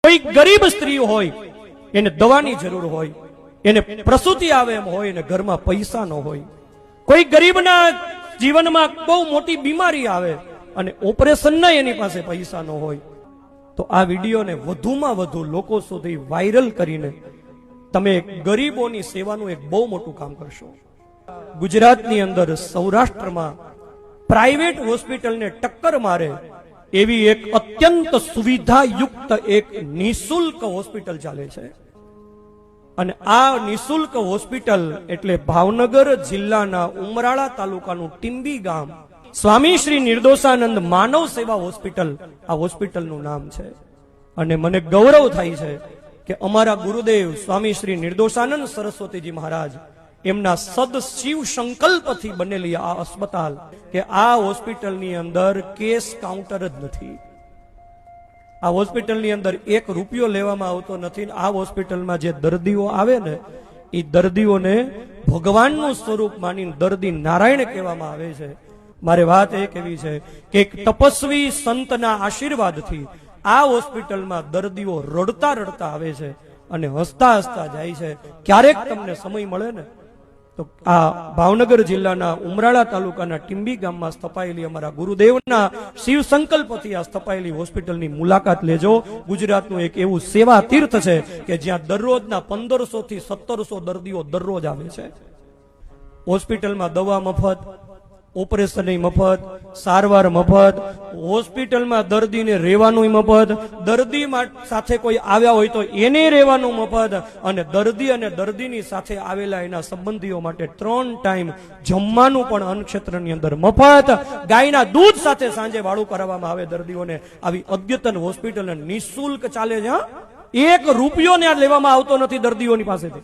कोई गरीब स्त्री होय एने दवानी जरूर होय, एने प्रसूति आवे एम होय ने घरमां पैसा न होय, कोई गरीबना जीवनमां बहु मोटी बीमारी आवे अने ऑपरेशन ना एनी पासे पैसा न होय, तो आ विडियोने वधुमां वधु लोको सुधी वायरल करीने तमे गरीबोनी सेवानुं एक बहु मोटुं काम करशो। गुजरातनी अंदर सौराष्ट्रमां प्राइवेट होस्पिटल ने टक्कर मारे एवी एक अत्यंत सुविधायुक्त एक निःशुल्क होस्पिटल चाले छे अने आ निःशुल्क होस्पिटल एटले भावनगर जिल्लाना उमराळा तालुकानुं टींबी गाम स्वामी श्री निर्दोषानंद मानव सेवा होस्पिटल आ होस्पिટલનું નામ છે। અને મને ગૌરવ થાય છે કે અમારા ગુરુદેવ સ્વામી શ્રી નિર્દોષાનંદ સરસ્વતીજી મહારાજ એમના સદ શિવ સંકલ્પથી બનેલી આ अस्पताल કે આ હોસ્પિટલની અંદર કેસ કાઉન્ટર જ નથી। આ હોસ્પિટલની અંદર એક રૂપિયો લેવામાં આવતો નથી। આ હોસ્પિટલમાં જે દર્દીઓ આવે ને એ દર્દીઓને ભગવાનનું સ્વરૂપ માનીને દર્દી નારાયણ કહેવામાં આવે છે। મારે વાત એ કહેવી છે કે એક તપસ્વી સંતના આશીર્વાદથી આ હોસ્પિટલમાં દર્દીઓ રડતા રડતા આવે છે અને હસતા હસતા જાય છે। ક્યારેક તમને સમય મળે ને तो आ भावनगर जिल्लाना उमराळा तालुकाना टींबी गाममां स्थापायेली अमारा गुरुदेवना शिव संकल्पथी आ स्थापायेली होस्पिટલની मुलाकात लेजो। गुजरातनुं एक एवुं सेवा तीर्थ छे के ज्यां दररोजना 1500 થી 1700 दर्दीओ दररोज आवे छे। होस्पिટલमां दवा मफत, ऑपरेशन मफत, सारवार मफत, होस्पिटल में दर्दी ने रेवानुं मफत, दर्दी साथे कोई आव्या होय तो एने रेवानुं मफत अने दर्दी अने दर्दीनी साथे आवेला एना संबंधीओ माटे 3 टाइम जमवानुं पण अन्न अंदर मफत। गायना दूध साथे सांजे वाळुं कराववामां आवे दर्दीओने। आवी अद्यतन होस्पिटल निःशुल्क चाले छे। 1 रूपियो ने लेवामां आवतो नथी दर्दीओनी पासेथी।